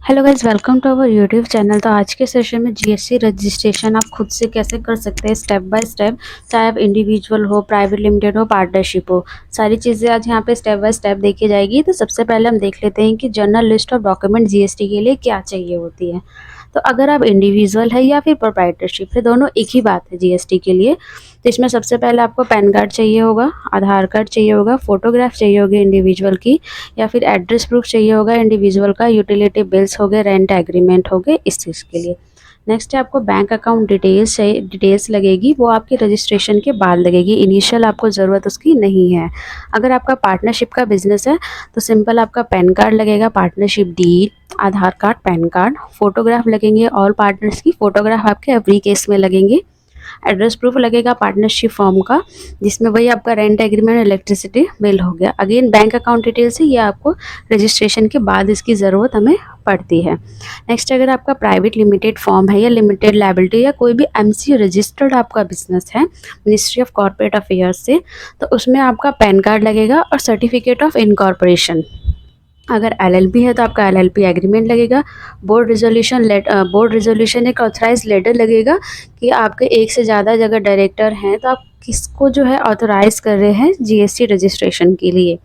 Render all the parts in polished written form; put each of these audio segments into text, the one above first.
Hello guys, welcome to our YouTube channel. तो आज के सेशन में जीएसटी रजिस्ट्रेशन आप खुद से कैसे कर सकते हैं स्टेप बाय स्टेप, चाहे आप इंडिविजुअल हो, प्राइवेट लिमिटेड हो, पार्टनरशिप हो, सारी चीज़ें आज यहाँ पे स्टेप बाय स्टेप देखी जाएगी। तो सबसे पहले हम देख लेते हैं कि general list of document GST के लिए क्या चाहिए होती है। तो अगर आप इंडिविजुअल है या फिर प्रोप्राइटरशिप है, दोनों एक ही बात है जीएसटी के लिए। तो इसमें सबसे पहले आपको पैन कार्ड चाहिए होगा, आधार कार्ड चाहिए होगा, फोटोग्राफ चाहिए होगी इंडिविजुअल की, या फिर एड्रेस प्रूफ चाहिए होगा इंडिविजुअल का, यूटिलिटी बिल्स हो गए, रेंट एग्रीमेंट हो गए, इस चीज़ के लिए। नेक्स्ट है आपको बैंक अकाउंट डिटेल्स चाहिए, डिटेल्स लगेगी, वो आपकी रजिस्ट्रेशन के बाद लगेगी, इनिशियल आपको ज़रूरत उसकी नहीं है। अगर आपका पार्टनरशिप का बिजनेस है तो सिंपल आपका पैन कार्ड लगेगा, पार्टनरशिप डीड, आधार कार्ड, पैन कार्ड, फोटोग्राफ लगेंगे, ऑल पार्टनर्स की फोटोग्राफ आपके एवरी केस में लगेंगे। एड्रेस प्रूफ लगेगा पार्टनरशिप फॉर्म का, जिसमें वही आपका रेंट एग्रीमेंट, इलेक्ट्रिसिटी बिल हो गया। अगेन बैंक अकाउंट डिटेल्स है, ये आपको रजिस्ट्रेशन के बाद इसकी ज़रूरत हमें पड़ती है। नेक्स्ट, अगर आपका प्राइवेट लिमिटेड फॉर्म है या लिमिटेड लायबिलिटी या कोई भी एमसीयू रजिस्टर्ड आपका बिजनेस है मिनिस्ट्री ऑफ कॉर्पोरेट अफेयर्स से, तो उसमें आपका पैन कार्ड लगेगा और सर्टिफिकेट ऑफ इनकॉर्पोरेशन। अगर एलएलपी है तो आपका एलएलपी एग्रीमेंट लगेगा। बोर्ड रेजोल्यूशन एक ऑथराइज लेटर लगेगा कि आपके एक से ज़्यादा अगर डायरेक्टर हैं तो आप किसको जो है ऑथराइज कर रहे हैं जीएसटी रजिस्ट्रेशन के लिए।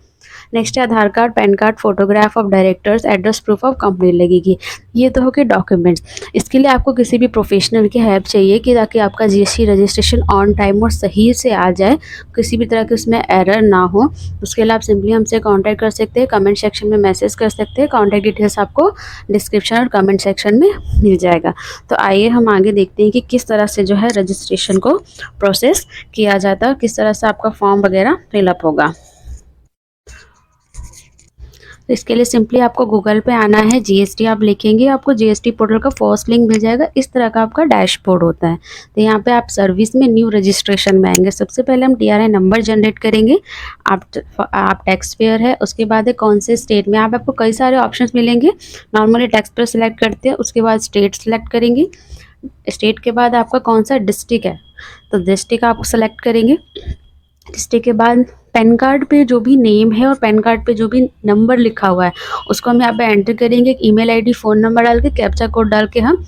नेक्स्ट है Aadhaar card, PAN card, photograph of directors, address proof of company लगेगी। ये तो हो गए डॉक्यूमेंट्स। इसके लिए आपको किसी भी प्रोफेशनल की हेल्प चाहिए कि ताकि आपका जीएसटी रजिस्ट्रेशन ऑन टाइम और सही से आ जाए, किसी भी तरह की उसमें एरर ना हो। उसके लिए आप सिंपली हमसे कांटेक्ट कर सकते हैं, कमेंट सेक्शन में मैसेज कर सकते हैं। कांटेक्ट डिटेल्स आपको डिस्क्रिप्शन और कमेंट सेक्शन में मिल जाएगा। तो आइए हम आगे देखते हैं कि किस तरह से जो है रजिस्ट्रेशन को प्रोसेस किया जाता है, किस तरह से आपका फॉर्म वगैरह फिलअप होगा। तो इसके लिए सिंपली आपको गूगल पे आना है, जीएसटी आप लिखेंगे, आपको जीएसटी पोर्टल का फर्स्ट लिंक मिल जाएगा। इस तरह का आपका डैशबोर्ड होता है। तो यहाँ पे आप सर्विस में न्यू रजिस्ट्रेशन में आएंगे। सबसे पहले हम टीआरआई नंबर जनरेट करेंगे। आप टैक्स पेयर है, उसके बाद है कौन से स्टेट में। आपको कई सारे ऑप्शंस मिलेंगे। नॉर्मली टैक्स पेयर सेलेक्ट करते हैं, उसके बाद स्टेट सेलेक्ट करेंगे। स्टेट के बाद आपका कौन सा डिस्ट्रिक्ट है तो डिस्ट्रिक्ट आप सेलेक्ट करेंगे। डिस्ट्रिक्ट के बाद पैन कार्ड पे जो भी नेम है और पैन कार्ड पे जो भी नंबर लिखा हुआ है उसको हम यहाँ पे एंटर करेंगे। ईमेल आईडी, फ़ोन नंबर डाल के, कैप्चा कोड डाल के हम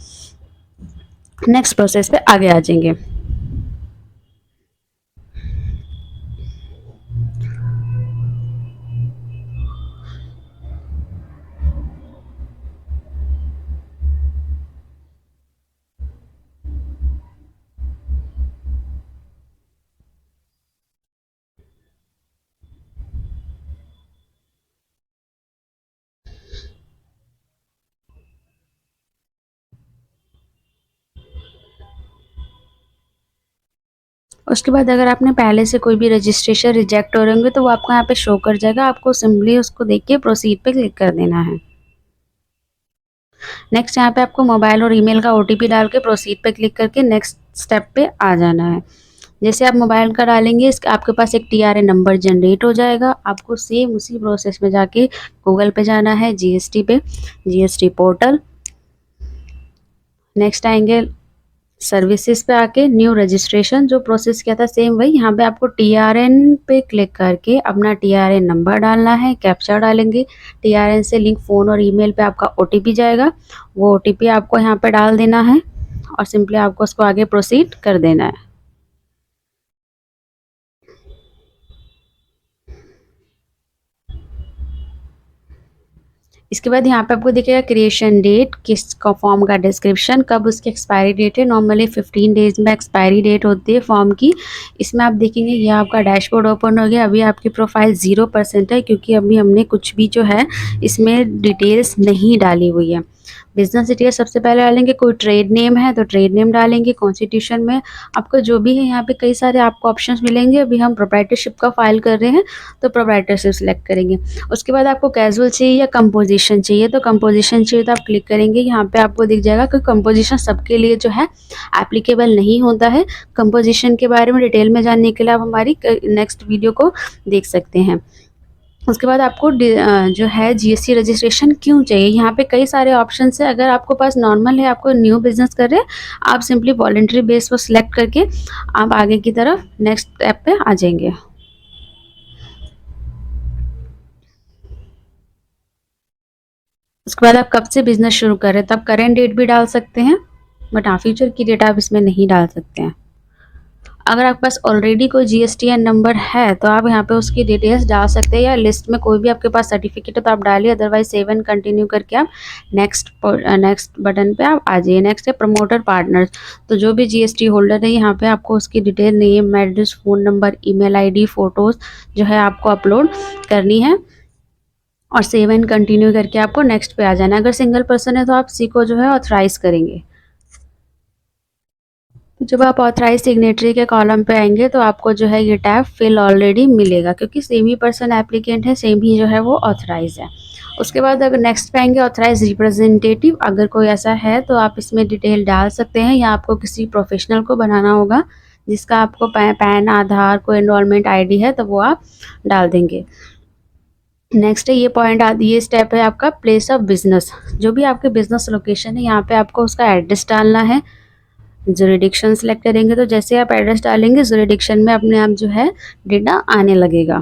नेक्स्ट प्रोसेस पे आगे आ जाएंगे। उसके बाद अगर आपने पहले से कोई भी रजिस्ट्रेशन रिजेक्ट हो रहे होंगे तो वो आपको यहाँ पे शो कर जाएगा। आपको सिंपली उसको देख के प्रोसीड पे क्लिक कर देना है। नेक्स्ट यहाँ पे आपको मोबाइल और ईमेल का ओटीपी डाल के प्रोसीड पे क्लिक करके नेक्स्ट स्टेप पे आ जाना है। जैसे आप मोबाइल का डालेंगे, इसका आपके पास एक टीआरए नंबर जनरेट हो जाएगा। आपको सेम उसी प्रोसेस में जाके गूगल पे जाना है, जीएसटी पे, जीएसटी पोर्टल। नेक्स्ट आएंगे सर्विसेज पे आके न्यू रजिस्ट्रेशन, जो प्रोसेस किया था सेम वही। यहाँ पे आपको टीआरएन पे क्लिक करके अपना टीआरएन नंबर डालना है, कैप्चा डालेंगे। टीआरएन से लिंक फ़ोन और ईमेल पे आपका ओटीपी जाएगा, वो ओटीपी आपको यहाँ पे डाल देना है और सिंपली आपको उसको आगे प्रोसीड कर देना है। इसके बाद यहाँ पे आपको दिखेगा क्रिएशन डेट, किस का फॉर्म का डिस्क्रिप्शन, कब उसकी एक्सपायरी डेट है। नॉर्मली 15 डेज में एक्सपायरी डेट होती है फॉर्म की। इसमें आप देखेंगे ये आपका डैशबोर्ड ओपन हो गया। अभी आपकी प्रोफाइल 0% है क्योंकि अभी हमने कुछ भी जो है इसमें डिटेल्स नहीं डाली हुई है। बिजनेस डिटेल्स सबसे पहले डालेंगे। कोई ट्रेड नेम है तो ट्रेड नेम डालेंगे। कॉन्स्टिट्यूशन में आपका जो भी है, यहाँ पे कई सारे आपको ऑप्शंस मिलेंगे। अभी हम प्रोप्राइटरशिप का फाइल कर रहे हैं तो प्रोप्राइटरशिप सेलेक्ट करेंगे। उसके बाद आपको कैजुअल चाहिए या कंपोजिशन चाहिए, तो कंपोजिशन चाहिए तो आप क्लिक करेंगे। यहाँ पे आपको दिख जाएगा कि कंपोजिशन सबके लिए जो है एप्लीकेबल नहीं होता है। कंपोजिशन के बारे में डिटेल में जानने के लिए आप हमारी नेक्स्ट वीडियो को देख सकते हैं। उसके बाद आपको जो है जीएसटी रजिस्ट्रेशन क्यों चाहिए, यहाँ पे कई सारे ऑप्शन है। अगर आपको पास नॉर्मल है, आपको न्यू बिजनेस कर रहे हैं, आप सिंपली वॉलंटरी बेस पर सिलेक्ट करके आप आगे की तरफ नेक्स्ट स्टेप पे आ जाएंगे। उसके बाद आप कब से बिज़नेस शुरू कर रहे हैं, तब करेंट डेट भी डाल सकते हैं, बट हाँ, फ्यूचर की डेट आप इसमें नहीं डाल सकते हैं। अगर आपके पास ऑलरेडी कोई जीएसटीएन नंबर है तो आप यहाँ पे उसकी डिटेल्स डाल सकते हैं, या लिस्ट में कोई भी आपके पास सर्टिफिकेट है तो आप डालिए, अदरवाइज सेव एंड कंटिन्यू करके आप नेक्स्ट बटन पे आप आ जाइए। नेक्स्ट है प्रमोटर पार्टनर्स। तो जो भी जीएसटी होल्डर है यहाँ पे आपको उसकी detail, name, address, phone number, email ID, photos जो है आपको अपलोड करनी है, और सेव एंड कंटिन्यू करके आपको नेक्स्ट पे आ जाना है। अगर सिंगल पर्सन है तो आप सी को जो है ऑथराइज़ करेंगे। जब आप ऑथराइज सिग्नेटरी के कॉलम पे आएंगे तो आपको जो है ये टैब फिल ऑलरेडी मिलेगा, क्योंकि सेम ही पर्सन एप्लीकेंट है, सेम ही जो है वो ऑथराइज है। उसके बाद अगर नेक्स्ट पे आएंगे ऑथराइज रिप्रेजेंटेटिव, अगर कोई ऐसा है तो आप इसमें डिटेल डाल सकते हैं, या आपको किसी प्रोफेशनल को बनाना होगा जिसका आपको पैन, आधार, कोई एनरोलमेंट आईडी है तो वो आप डाल देंगे। नेक्स्ट है ये स्टेप है आपका प्लेस ऑफ बिजनेस। जो भी आपके बिजनेस लोकेशन है यहाँ पे आपको उसका एड्रेस डालना है। जुरिडिक्शन सेलेक्ट करेंगे तो जैसे आप एड्रेस डालेंगे जुरिडिक्शन में अपने आप जो है डेटा आने लगेगा।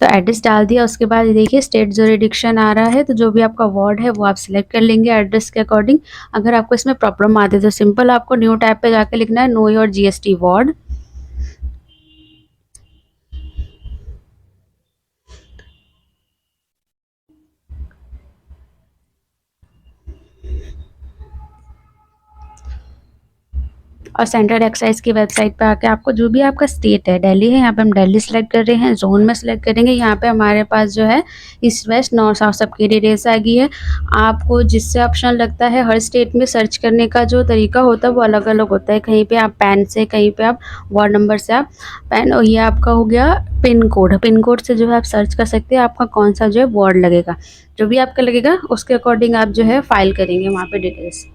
तो एड्रेस डाल दिया, उसके बाद देखिए स्टेट जुरिडिक्शन आ रहा है, तो जो भी आपका वार्ड है वो आप सिलेक्ट कर लेंगे एड्रेस के अकॉर्डिंग। अगर आपको इसमें प्रॉब्लम आती है तो सिंपल आपको न्यू टैब पे जाके लिखना है नो योर जीएसटी वार्ड। और सेंट्रल एक्साइज की वेबसाइट पे आके आपको जो भी आपका स्टेट है, दिल्ली है, यहाँ पे हम दिल्ली सेलेक्ट कर रहे हैं, जोन में सेलेक्ट करेंगे। यहाँ पे हमारे पास जो है ईस्ट, वेस्ट, नॉर्थ, साउथ सबकी डिटेल्स आ गई है। आपको जिससे ऑप्शन लगता है, हर स्टेट में सर्च करने का जो तरीका होता है वो अलग अलग होता है। कहीं पे आप पैन से, कहीं पे आप वार्ड नंबर से आप पैन, और ये आपका हो गया पिन कोड। पिन कोड से जो है आप सर्च कर सकते हैं आपका कौन सा जो है वार्ड लगेगा। जो भी आपका लगेगा उसके अकॉर्डिंग आप जो है फाइल करेंगे वहाँ पे डिटेल्स।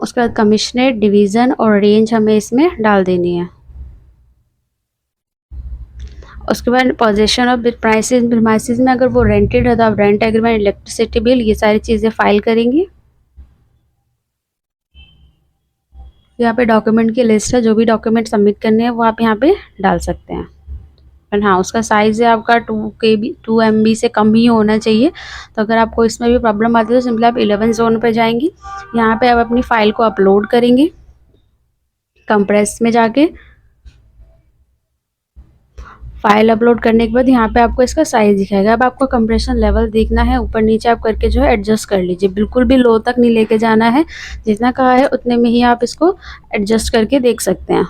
उसके बाद कमिश्नरेट, डिवीज़न और रेंज हमें इसमें डाल देनी है। उसके बाद पोजीशन ऑफ प्राइसेस में अगर वो रेंटेड है तो आप रेंट एग्रीमेंट, इलेक्ट्रिसिटी बिल, ये सारी चीज़ें फाइल करेंगे। यहाँ पे डॉक्यूमेंट की लिस्ट है, जो भी डॉक्यूमेंट सबमिट करने हैं वो आप यहाँ पे डाल सकते हैं। पर हाँ, उसका साइज़ है आपका 2 MB से कम ही होना चाहिए। तो अगर आपको इसमें भी प्रॉब्लम आती है तो सिंपली आप 11 जोन पे जाएंगी, यहाँ पे आप अपनी फ़ाइल को अपलोड करेंगे कंप्रेस में जाके। फाइल अपलोड करने के बाद यहाँ पे आपको इसका साइज़ दिखाएगा। अब आपको कंप्रेशन लेवल देखना है, ऊपर नीचे आप करके जो है एडजस्ट कर लीजिए, बिल्कुल भी लो तक नहीं लेके जाना है, जितना कहा है उतने में ही आप इसको एडजस्ट करके देख सकते हैं।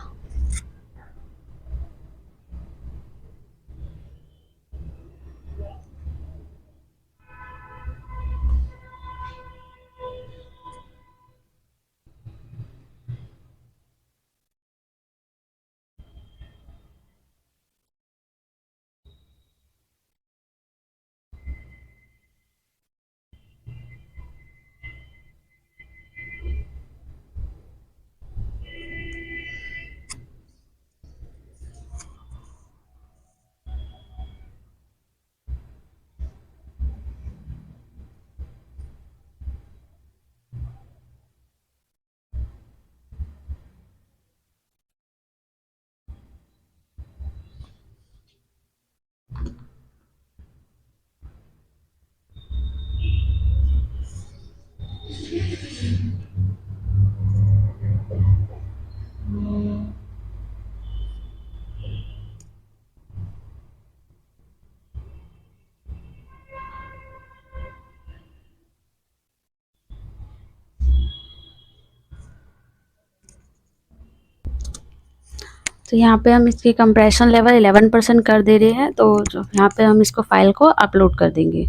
तो यहाँ पे हम इसकी कंप्रेशन लेवल 11% कर दे रहे हैं, तो जो यहाँ पे हम इसको फाइल को अपलोड कर देंगे।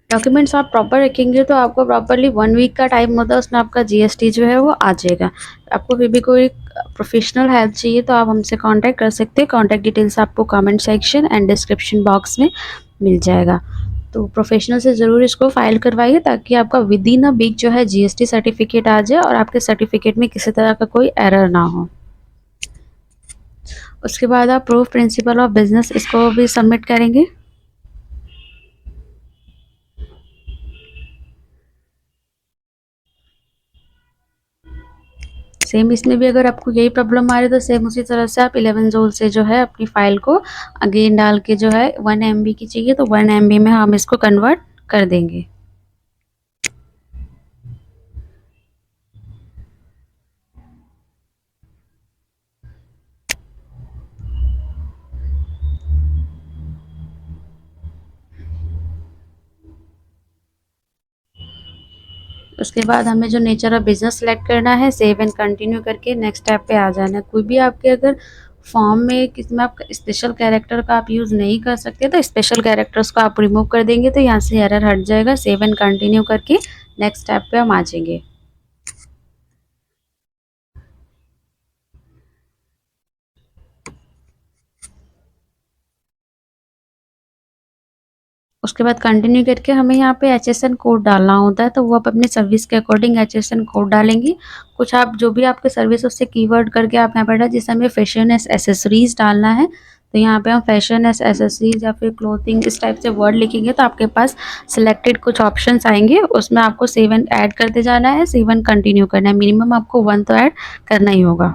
डॉक्यूमेंट्स आप प्रॉपर रखेंगे तो आपको प्रॉपरली 1 वीक का टाइम होता है, उसमें आपका जीएसटी जो है वो आ जाएगा। आपको फिर भी कोई प्रोफेशनल हेल्प चाहिए तो आप हमसे कांटेक्ट कर सकते हैं। कांटेक्ट डिटेल्स आपको comment section and description box में मिल जाएगा। तो प्रोफेशनल से ज़रूर इसको फाइल करवाइए, ताकि आपका विद इन अ वीक जो है जीएसटी सर्टिफिकेट आ जाए और आपके सर्टिफिकेट में किसी तरह का कोई एरर ना हो। उसके बाद आप प्रूफ प्रिंसिपल ऑफ बिजनेस इसको भी सबमिट करेंगे। सेम इसमें भी अगर आपको यही प्रॉब्लम आ रही है तो सेम उसी तरह से आप 11 जोल से जो है अपनी फ़ाइल को अगेन डाल के जो है 1 MB की चाहिए तो 1 MB में हम इसको कन्वर्ट कर देंगे। उसके बाद हमें जो नेचर ऑफ बिज़नेस सेलेक्ट करना है, सेव एंड कंटिन्यू करके नेक्स्ट स्टेप पे आ जाना है। कोई भी आपके अगर फॉर्म में किसमें आप स्पेशल कैरेक्टर का आप यूज़ नहीं कर सकते तो स्पेशल कैरेक्टर्स को आप रिमूव कर देंगे तो यहाँ से एरर हट जाएगा। सेव एंड कंटिन्यू करके नेक्स्ट स्टेप पे हम आ जाएंगे। उसके बाद कंटिन्यू करके हमें यहाँ पे HSN कोड डालना होता है तो वो आप अपने सर्विस के अकॉर्डिंग HSN कोड डालेंगी। कुछ आप जो भी आपके सर्विस उससे कीवर्ड करके आप यहाँ पर जैसे हमें फैशन एसेसरीज डालना है तो यहाँ पे हम फैशन एसेसरीज या फिर क्लोथिंग इस टाइप से वर्ड लिखेंगे तो आपके पास सिलेक्टेड कुछ ऑप्शंस आएंगे, उसमें आपको सेव एंड ऐड करते जाना है, सेव एंड कंटिन्यू करना है। मिनिमम आपको 1 तो ऐड करना ही होगा।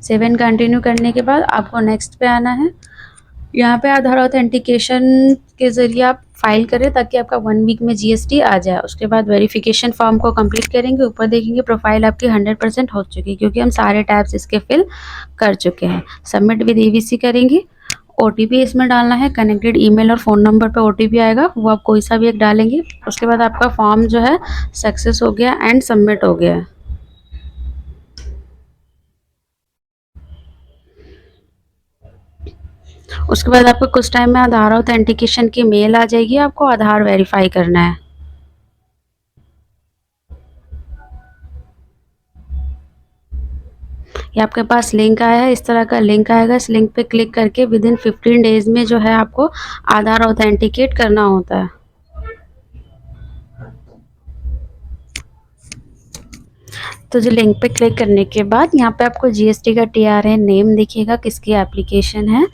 सेव एंड कंटिन्यू करने के बाद आपको नेक्स्ट पे आना है। यहाँ पे आधार ऑथेंटिकेशन के ज़रिए आप फाइल करें ताकि आपका 1 वीक में GST आ जाए। उसके बाद वेरिफिकेशन फॉर्म को कंप्लीट करेंगे। ऊपर देखेंगे प्रोफाइल आपकी 100% हो चुकी है क्योंकि हम सारे टैब्स इसके फिल कर चुके हैं। सबमिट विद EVC करेंगे। OTP इसमें डालना है। कनेक्टेड ईमेल और फ़ोन नंबर पे OTP आएगा, वो आप कोई सा भी एक डालेंगे। उसके बाद आपका फॉर्म जो है सक्सेस हो गया एंड सबमिट हो गया है। उसके बाद आपको कुछ टाइम में आधार ऑथेंटिकेशन की मेल आ जाएगी, आपको आधार वेरीफाई करना है। ये आपके पास लिंक आया है, इस तरह का लिंक आएगा। इस लिंक पे क्लिक करके विद इन 15 डेज में जो है आपको आधार ऑथेंटिकेट करना होता है। तो जो लिंक पे क्लिक करने के बाद यहाँ पे आपको GST का TRN नेम दिखेगा, किसकी एप्लीकेशन है।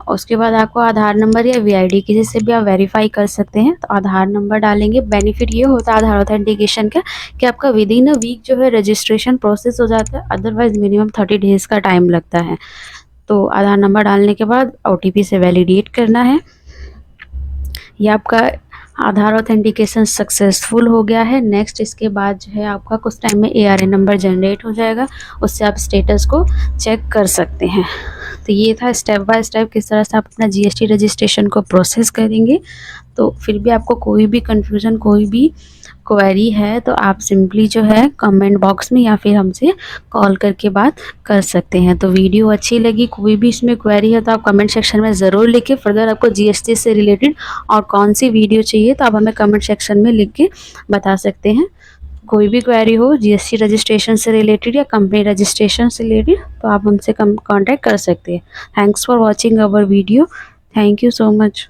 उसके बाद आपको आधार नंबर या VID किसी से भी आप वेरीफाई कर सकते हैं तो आधार नंबर डालेंगे। बेनिफिट ये होता है आधार ऑथेंटिकेशन का कि आपका विद इन अ वीक जो है रजिस्ट्रेशन प्रोसेस हो जाता है, अदरवाइज मिनिमम 30 डेज़ का टाइम लगता है। तो आधार नंबर डालने के बाद OTP से वैलिडेट करना है। ये आपका आधार ऑथेंटिकेशन सक्सेसफुल हो गया है। नेक्स्ट इसके बाद जो है आपका कुछ टाइम में ARN नंबर जनरेट हो जाएगा, उससे आप स्टेटस को चेक कर सकते हैं। तो ये था स्टेप बाय स्टेप किस तरह से आप अपना GST रजिस्ट्रेशन को प्रोसेस करेंगे। तो फिर भी आपको कोई भी कन्फ्यूज़न, कोई भी क्वेरी है तो आप सिंपली जो है कमेंट बॉक्स में या फिर हमसे कॉल करके बात कर सकते हैं। तो वीडियो अच्छी लगी, कोई भी इसमें क्वेरी है तो आप कमेंट सेक्शन में ज़रूर लिखें। फर्दर आपको GST से रिलेटेड और कौन सी वीडियो चाहिए तो आप हमें कमेंट सेक्शन में लिख के बता सकते हैं। कोई भी क्वेरी हो GST रजिस्ट्रेशन से रिलेटेड या कंपनी रजिस्ट्रेशन से रिलेटेड तो आप हमसे कॉन्टैक्ट कर सकते हैं। Thanks for watching our video. Thank you so much.